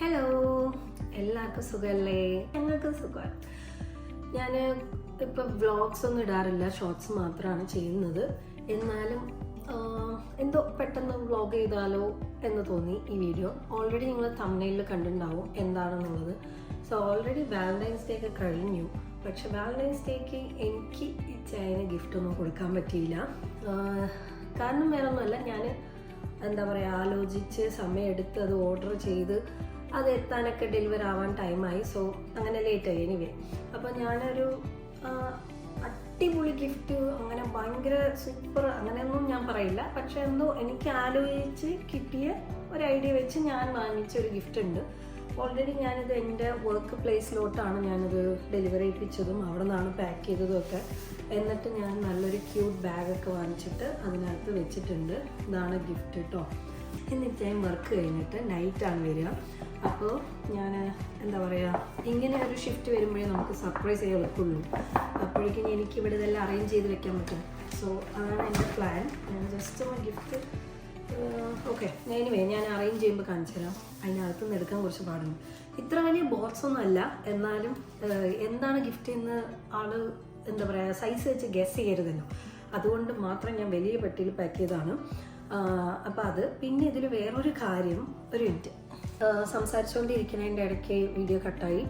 Hello, എല്ലാവർക്കും സുഖമല്ലേ? ഞങ്ങൾക്ക് സുഖമാണ്. ഞാൻ ഇപ്പോൾ വ്ളോഗ്സ് ഒന്നും ഇടാറില്ല, ഷോർട്സ് മാത്രമാണ് ചെയ്യുന്നത്. എന്നാലും എന്തോ പെട്ടെന്ന് വ്ളോഗ് ചെയ്താലോ എന്ന് തോന്നി ഈ വീഡിയോ. ഓൾറെഡി നിങ്ങൾ തംബ്നെയിലിൽ കണ്ടിട്ടുണ്ടാവും എന്താണെന്നുള്ളത്. സോ ഓൾറെഡി വാലന്റൈൻസ് ഡേ ഒക്കെ കഴിഞ്ഞു. പക്ഷെ വാലന്റൈൻസ് ഡേക്ക് എനിക്ക് ഈ ചൈന ഗിഫ്റ്റൊന്നും കൊടുക്കാൻ പറ്റിയില്ല. കാരണം വേറൊന്നുമല്ല, ഞാൻ എന്താ പറയുക, ആലോചിച്ച് സമയമെടുത്ത് അത് ഓർഡർ ചെയ്ത് അത് എത്താനൊക്കെ ഡെലിവർ ആവാൻ ടൈമായി. സോ അങ്ങനെ ലേറ്റായി. എനിവേ, അപ്പോൾ ഞാനൊരു അടിപൊളി ഗിഫ്റ്റ്, അങ്ങനെ ഭയങ്കര സൂപ്പർ അങ്ങനെയൊന്നും ഞാൻ പറയില്ല. പക്ഷെ എന്തോ എനിക്ക് ആലോചിച്ച് കിട്ടിയ ഒരു ഐഡിയ വെച്ച് ഞാൻ വാങ്ങിച്ച ഒരു ഗിഫ്റ്റ് ഉണ്ട്. ഓൾറെഡി ഞാനിത് എൻ്റെ വർക്ക് പ്ലേസിലോട്ടാണ് ഞാനിത് ഡെലിവറി ചെയ്യിപ്പിച്ചതും അവിടെ നിന്നാണ് പാക്ക് ചെയ്തതും ഒക്കെ. എന്നിട്ട് ഞാൻ നല്ലൊരു ക്യൂട്ട് ബാഗൊക്കെ വാങ്ങിച്ചിട്ട് അതിനകത്ത് വെച്ചിട്ടുണ്ട്. ഇതാണ് ഗിഫ്റ്റ് കേട്ടോ. എന്നിട്ട് ഞാൻ വർക്ക് കഴിഞ്ഞിട്ട് നൈറ്റാണ് വരിക. അപ്പോൾ ഞാൻ എന്താ പറയുക, ഇങ്ങനെ ഒരു ഷിഫ്റ്റ് വരുമ്പോഴേ നമുക്ക് സർപ്രൈസ് ചെയ്യാൻ എളുപ്പമുള്ളൂ. അപ്പോഴേക്കും എനിക്ക് ഇവിടെ ഇതെല്ലാം അറേഞ്ച് ചെയ്ത് വെക്കാൻ പറ്റും. സോ അതാണ് എൻ്റെ പ്ലാൻ. ഞാൻ ജസ്റ്റ് ഒരു ഗിഫ്റ്റ് ഓക്കെ എനിവേ ഞാൻ അറേഞ്ച് ചെയ്യുമ്പോൾ കാണിച്ചു തരാം. അതിനകത്ത് നിന്ന് എടുക്കാൻ കുറച്ച് പാടുണ്ട്. ഇത്ര വലിയ ബോക്സ് ഒന്നും അല്ല, എന്നാലും എന്താണ് ഗിഫ്റ്റ് എന്ന് ആള് എന്താ പറയുക സൈസ് വെച്ച് ഗസ് ചെയ്യരുതല്ലോ. അതുകൊണ്ട് മാത്രം ഞാൻ വലിയ പെട്ടിയിൽ പാക്ക് ചെയ്തതാണ്. അപ്പോൾ അത് പിന്നെ ഇതിൽ വേറൊരു കാര്യം, ഒരു മിനിറ്റ് സംസാരിച്ചുകൊണ്ടിരിക്കുന്നതിൻ്റെ ഇടയ്ക്ക് വീഡിയോ കട്ടായി.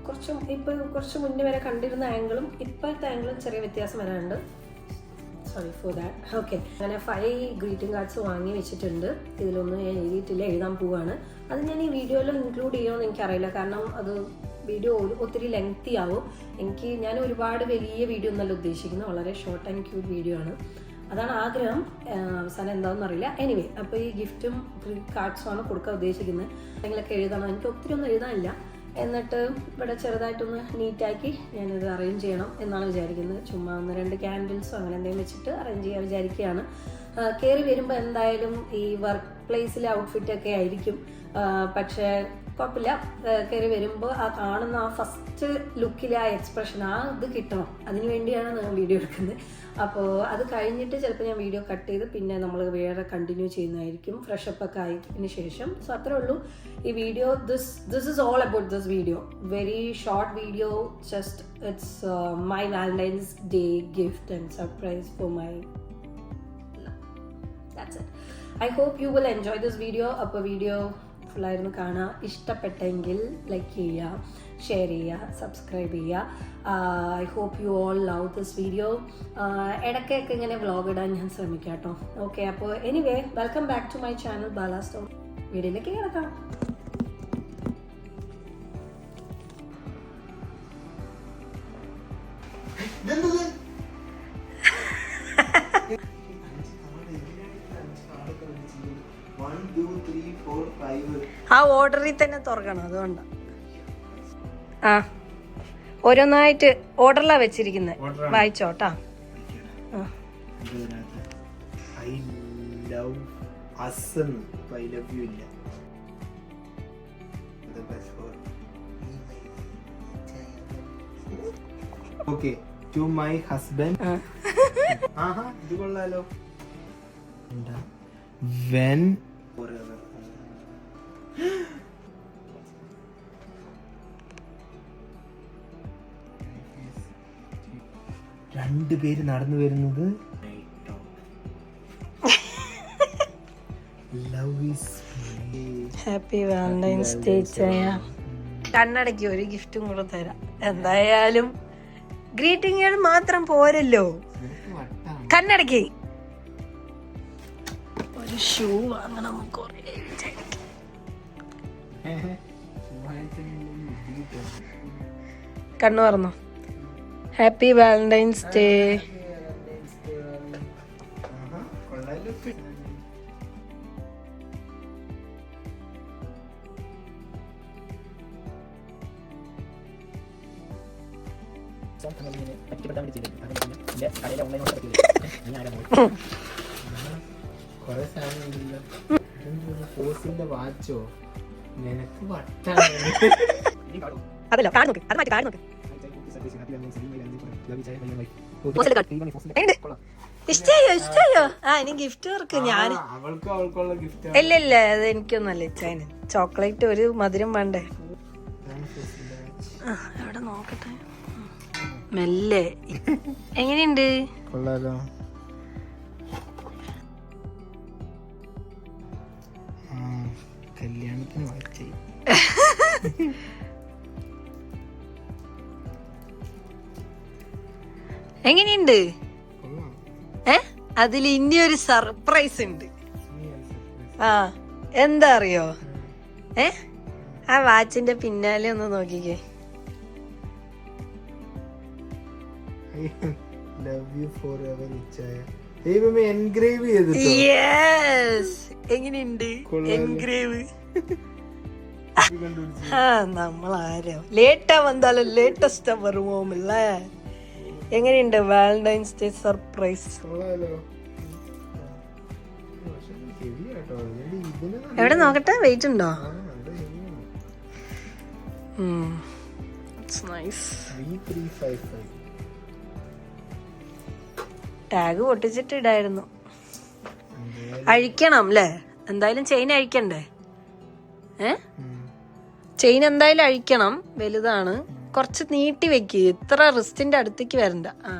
കുറച്ച് മുന്നേ വരെ കണ്ടിരുന്ന ആംഗിളും ഇപ്പോഴത്തെ ആംഗിളും ചെറിയ വ്യത്യാസം വരാനുണ്ട്. Sorry for that. ഓക്കെ, അങ്ങനെ 5 ഗ്രീറ്റിംഗ് കാർഡ്സ് വാങ്ങി വെച്ചിട്ടുണ്ട്. ഇതിലൊന്നും ഞാൻ എഴുതിയിട്ടില്ല, എഴുതാൻ പോവാണ്. അത് ഞാൻ ഈ വീഡിയോയിൽ ഇൻക്ലൂഡ് ചെയ്യുമെന്ന് എനിക്കറിയില്ല, കാരണം അത് വീഡിയോ ഒത്തിരി ലെങ്തി ആവും. ഞാൻ ഒരുപാട് വലിയ വീഡിയോ ഒന്നല്ല ഉദ്ദേശിക്കുന്നത്, വളരെ ഷോർട്ട് ആൻഡ് ക്യൂട്ട് വീഡിയോ ആണ്. അതാണ് ആഗ്രഹം. അവസാനം എന്താണെന്ന് അറിയില്ല. എനിവേ, അപ്പോൾ ഈ ഗിഫ്റ്റും കാർഡ്സുമാണ് കൊടുക്കാൻ ഉദ്ദേശിക്കുന്നത്. എന്തെങ്കിലുമൊക്കെ എഴുതണം. എനിക്ക് ഒത്തിരി ഒന്നും എഴുതാനില്ല. എന്നിട്ട് ഇവിടെ ചെറുതായിട്ടൊന്ന് നീറ്റാക്കി ഞാനിത് അറേഞ്ച് ചെയ്യണം എന്നാണ് വിചാരിക്കുന്നത്. ചുമ്മാ 1-2 ക്യാൻഡിൽസോ അങ്ങനെ എന്തെങ്കിലും വെച്ചിട്ട് അറേഞ്ച് ചെയ്യാൻ വിചാരിക്കുകയാണ്. കയറി വരുമ്പോൾ എന്തായാലും ഈ വർക്ക് പ്ലേസിലെ ഔട്ട്ഫിറ്റൊക്കെ ആയിരിക്കും. പക്ഷേ കുഴപ്പമില്ല, കയറി വരുമ്പോൾ ആ കാണുന്ന ആ ഫസ്റ്റ് ലുക്കിലെ ആ എക്സ്പ്രഷൻ, ആ ഇത് കിട്ടണം. അതിന് വേണ്ടിയാണ് ഞാൻ വീഡിയോ എടുക്കുന്നത്. അപ്പോൾ അത് കഴിഞ്ഞിട്ട് ചിലപ്പോൾ ഞാൻ വീഡിയോ കട്ട് ചെയ്ത് പിന്നെ നമ്മൾ വേറെ കണ്ടിന്യൂ ചെയ്യുന്നതായിരിക്കും, ഫ്രഷപ്പ് ഒക്കെ ആയതിനു ശേഷം. സോ അത്രേ ഉള്ളൂ ഈ video. This is all about this video. Very short video. Just it's my Valentine's day gift and surprise for my that's it. I hope you will enjoy this video. അപ്പോൾ video ഫുള്ളായിരുന്നു കാണുക. ഇഷ്ടപ്പെട്ടെങ്കിൽ like ചെയ്യുക, share ചെയ്യുക, subscribe ചെയ്യുക. I hope you all love this video. ഇടയ്ക്കൊക്കെ ഇങ്ങനെ vlog ഇടാൻ ഞാൻ ശ്രമിക്കാം കേട്ടോ. ഓക്കെ, അപ്പോൾ anyway, welcome back to my channel Bala store. വീഡിയോയിലേക്ക് കിടക്കാം. ആ ഓർഡറിൽ തന്നെ തുറക്കണം, അതുകൊണ്ട് ആ ഓരോന്നായിട്ട് ഓർഡറിലാ വെച്ചിരിക്കുന്നത്. വായിച്ചോട്ടാ. Okay, to my husband. ആഹാ, ഇത് കൊള്ളാലോ. When forever. രണ്ടുപേര് നടന്നു വരുന്നത്. ഹാപ്പി വാലന്റൈൻസ് ഡേ ചായ. കണ്ണടക്കി ഒരു ഗിഫ്റ്റും കൂടെ തരാം. എന്തായാലും ഗ്രീറ്റിംഗുകൾ മാത്രം പോരല്ലോ, കണ്ണടക്കി ഒരു ഷൂ വാങ്ങണം. കണ്ണു പറഞ്ഞോ. Happy Valentine's day. വാച്ചോ നിനക്ക് വട്ടാണ്. അതല്ലോ, കാർഡ് നോക്ക്, അത് മാറ്റി കാർഡ് നോക്ക്. ഇഷ്ടായോ ആ ഇനി ഗിഫ്റ്റ് വർക്ക് ഞാൻ അവൾക്കുള്ള ഗിഫ്റ്റ് ഇല്ല അത് എനിക്കൊന്നല്ല ഇച്ചാന് ചോക്ലേറ്റ് ഒരു മധുരം വേണ്ടേ ആ, എവിടെ നോക്കട്ടെ മെല്ലെ എങ്ങനെയുണ്ട് കൊള്ളാലോ. കല്യാണത്തിന് വായിച്ചേ എങ്ങനെയുണ്ട് അതിൽ ഇനി ഒരു സർപ്രൈസ് ഉണ്ട് ആ എന്താ അറിയോ ആ വാച്ചിന്റെ പിന്നാലെ ഒന്ന് നോക്കിക്കേ ലവ് യു ഫോർ എവർ ഇച്ചായ. ദൈവമേ എൻഗ്രേവ് ചെയ്തിട്ടോ. യെസ് എങ്ങനെയുണ്ട് എൻഗ്രേവ് ആ നമ്മളാരോ ലേറ്റാ വന്നാലും ലേറ്റസ്റ്റ് വരുമോമില്ല എങ്ങനെയുണ്ട് വാലന്റൈൻസ് ഡേ സർപ്രൈസ് കൊള്ളാലോ. പക്ഷേ heavy ആട്ടോ. ഇതിന് എവിടെ നോക്കട്ടെ വെയിറ്റ് ഉണ്ടോ നല്ല heavy ആണ്. It's nice 3355. ടാഗ് പൊട്ടിച്ചിട്ട് ഇടായിരുന്നു അഴിക്കണം അല്ലേ എന്തായാലും ചെയിൻ അഴിക്കണ്ടേ ചെയിൻ എന്തായാലും അഴിക്കണം വലുതാണ് കുറച്ച് നീട്ടി വെക്ക് ഇത്ര റിസ്റ്റിന്റെ അടുത്തേക്ക് വരണ്ട ആ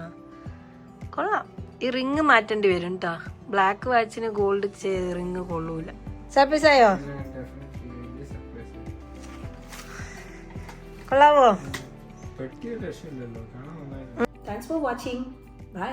കൊള്ളാം ഈ റിങ് മാറ്റേണ്ടി വരും കേട്ടാ ബ്ലാക്ക് വാച്ചിന് ഗോൾഡ് റിങ് കൊള്ളൂല സർപ്രൈസ് ആയോ കൊള്ളാവോ പെട്ടിയ രക്ഷയില്ലല്ലോ കാണാൻ. Thanks for watching bye